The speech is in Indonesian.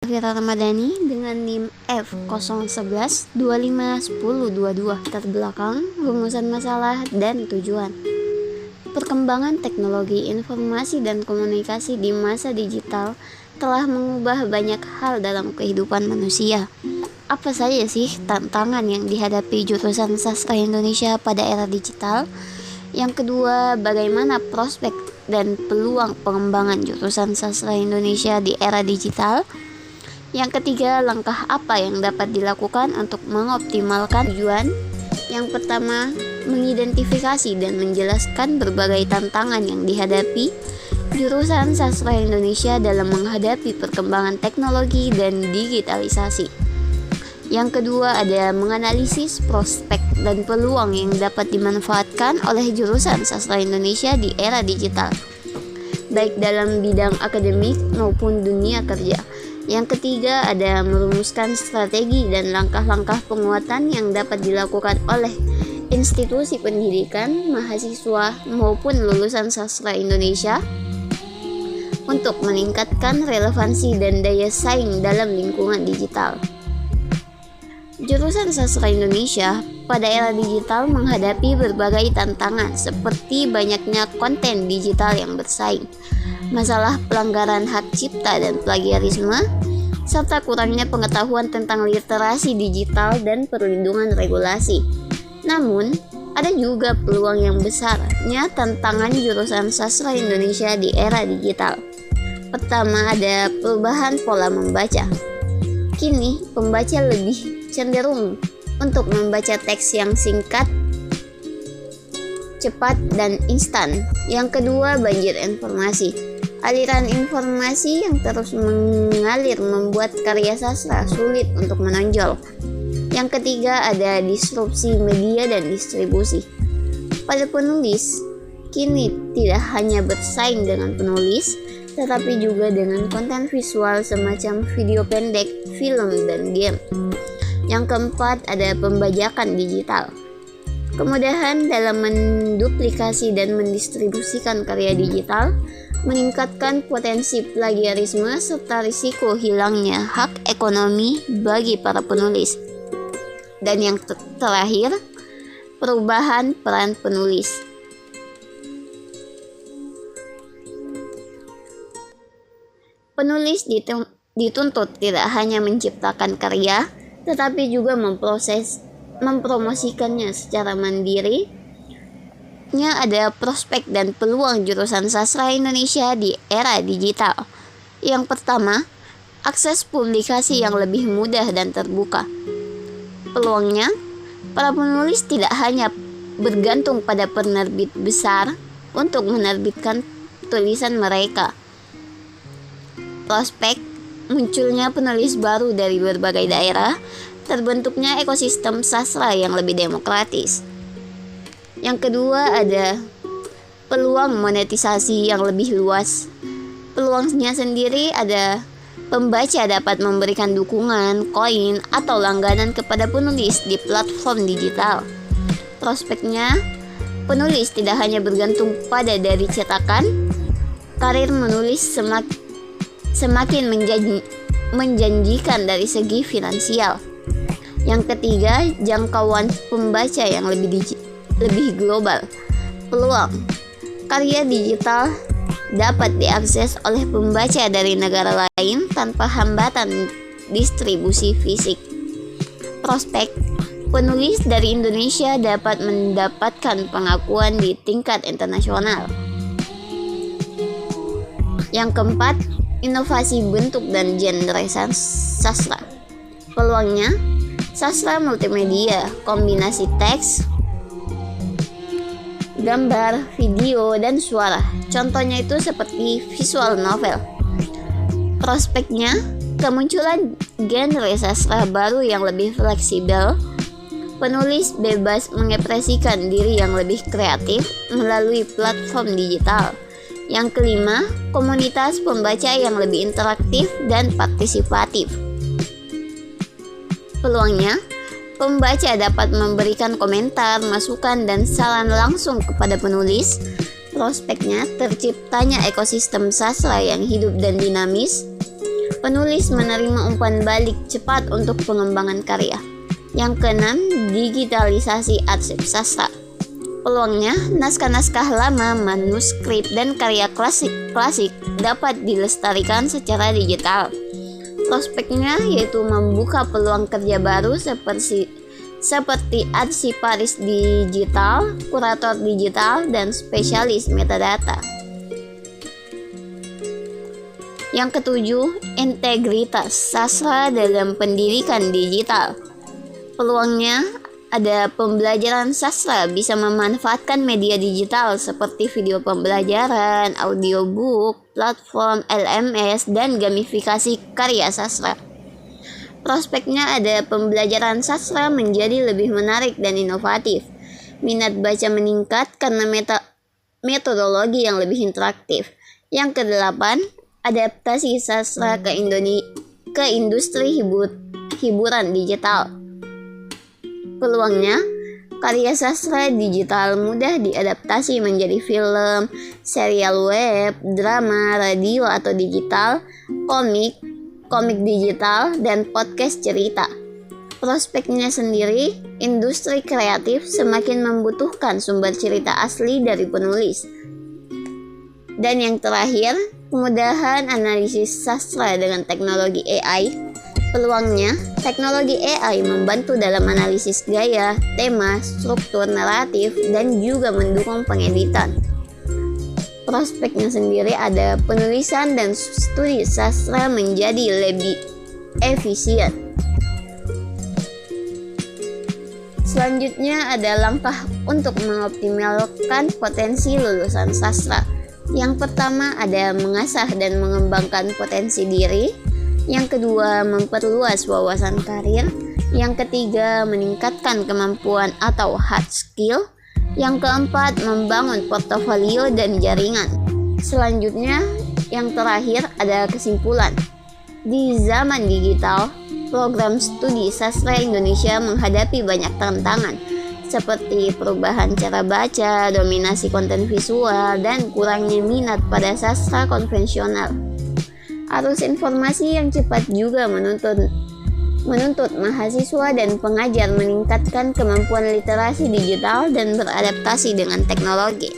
Fira Ramadhani dengan NIM F011251022. Terbelakang, rumusan masalah dan tujuan. Perkembangan teknologi informasi dan komunikasi di masa digital telah mengubah banyak hal dalam kehidupan manusia. Apa saja sih tantangan yang dihadapi jurusan sastra Indonesia pada era digital? Yang kedua, bagaimana prospek dan peluang pengembangan jurusan sastra Indonesia di era digital? Yang ketiga, langkah apa yang dapat dilakukan untuk mengoptimalkan tujuan? Yang pertama, mengidentifikasi dan menjelaskan berbagai tantangan yang dihadapi jurusan sastra Indonesia dalam menghadapi perkembangan teknologi dan digitalisasi. Yang kedua, ada menganalisis prospek dan peluang yang dapat dimanfaatkan oleh jurusan sastra Indonesia di era digital, baik dalam bidang akademik maupun dunia kerja. Yang ketiga, ada merumuskan strategi dan langkah-langkah penguatan yang dapat dilakukan oleh institusi pendidikan, mahasiswa maupun lulusan sastra Indonesia untuk meningkatkan relevansi dan daya saing dalam lingkungan digital. Jurusan sastra Indonesia pada era digital menghadapi berbagai tantangan seperti banyaknya konten digital yang bersaing, masalah pelanggaran hak cipta dan plagiarisme, serta kurangnya pengetahuan tentang literasi digital dan perlindungan regulasi. Namun, ada juga peluang yang besarnya tantangan jurusan sastra Indonesia di era digital. Pertama, ada perubahan pola membaca. Kini, pembaca lebih cenderung untuk membaca teks yang singkat, cepat, dan instan. Yang kedua, banjir informasi. Aliran informasi yang terus mengalir membuat karya sastra sulit untuk menonjol. Yang ketiga, ada disrupsi media dan distribusi. Pada penulis, kini tidak hanya bersaing dengan penulis, tetapi juga dengan konten visual semacam video pendek, film, dan game. Yang keempat, ada pembajakan digital. Kemudahan dalam menduplikasi dan mendistribusikan karya digital meningkatkan potensi plagiarisme serta risiko hilangnya hak ekonomi bagi para penulis. Dan yang terakhir, perubahan peran penulis. Penulis dituntut tidak hanya menciptakan karya, tetapi juga mempromosikannya secara mandiri. Ada prospek dan peluang jurusan sastra Indonesia di era digital. Yang pertama, akses publikasi yang lebih mudah dan terbuka. Peluangnya, para penulis tidak hanya bergantung pada penerbit besar untuk menerbitkan tulisan mereka. Prospek, munculnya penulis baru dari berbagai daerah, terbentuknya ekosistem sastra yang lebih demokratis. Yang kedua, ada peluang monetisasi yang lebih luas. Peluangnya sendiri ada pembaca dapat memberikan dukungan, koin, atau langganan kepada penulis di platform digital. Prospeknya, penulis tidak hanya bergantung pada dari cetakan, karir menulis semakin menjanjikan dari segi finansial. Yang ketiga, jangkauan pembaca yang lebih global. Peluang karya digital dapat diakses oleh pembaca dari negara lain tanpa hambatan distribusi fisik. Prospek, penulis dari Indonesia dapat mendapatkan pengakuan di tingkat internasional. Yang keempat, inovasi bentuk dan genre sastra. Peluangnya, sastra multimedia, kombinasi teks, gambar, video, dan suara. Contohnya itu seperti visual novel. Prospeknya, kemunculan genre sastra baru yang lebih fleksibel. Penulis bebas mengekspresikan diri yang lebih kreatif melalui platform digital. Yang kelima, komunitas pembaca yang lebih interaktif dan partisipatif. Peluangnya, pembaca dapat memberikan komentar, masukan, dan saran langsung kepada penulis. Prospeknya, terciptanya ekosistem sastra yang hidup dan dinamis. Penulis menerima umpan balik cepat untuk pengembangan karya. Yang keenam, digitalisasi arsip sastra. Peluangnya, naskah-naskah lama, manuskrip, dan karya klasik dapat dilestarikan secara digital. Prospeknya yaitu membuka peluang kerja baru seperti arsiparis digital, kurator digital, dan spesialis metadata. Yang ketujuh, integritas sastra dalam pendidikan digital. Peluangnya ada pembelajaran sastra bisa memanfaatkan media digital seperti video pembelajaran, audiobook, platform LMS, dan gamifikasi karya sastra. Prospeknya ada pembelajaran sastra menjadi lebih menarik dan inovatif. Minat baca meningkat karena metodologi yang lebih interaktif. Yang kedelapan, adaptasi sastra ke industri hiburan digital. Peluangnya, karya sastra digital mudah diadaptasi menjadi film, serial web, drama, radio atau digital, komik digital, dan podcast cerita. Prospeknya sendiri, industri kreatif semakin membutuhkan sumber cerita asli dari penulis. Dan yang terakhir, kemudahan analisis sastra dengan teknologi AI. Peluangnya, teknologi AI membantu dalam analisis gaya, tema, struktur naratif, dan juga mendukung pengeditan. Prospeknya sendiri ada penulisan dan studi sastra menjadi lebih efisien. Selanjutnya ada langkah untuk mengoptimalkan potensi lulusan sastra. Yang pertama ada mengasah dan mengembangkan potensi diri. Yang kedua, memperluas wawasan karir. Yang ketiga, meningkatkan kemampuan atau hard skill. Yang keempat, membangun portofolio dan jaringan. Selanjutnya, yang terakhir ada kesimpulan. Di zaman digital, program studi sastra Indonesia menghadapi banyak tantangan, seperti perubahan cara baca, dominasi konten visual, dan kurangnya minat pada sastra konvensional. Arus informasi yang cepat juga menuntut mahasiswa dan pengajar meningkatkan kemampuan literasi digital dan beradaptasi dengan teknologi.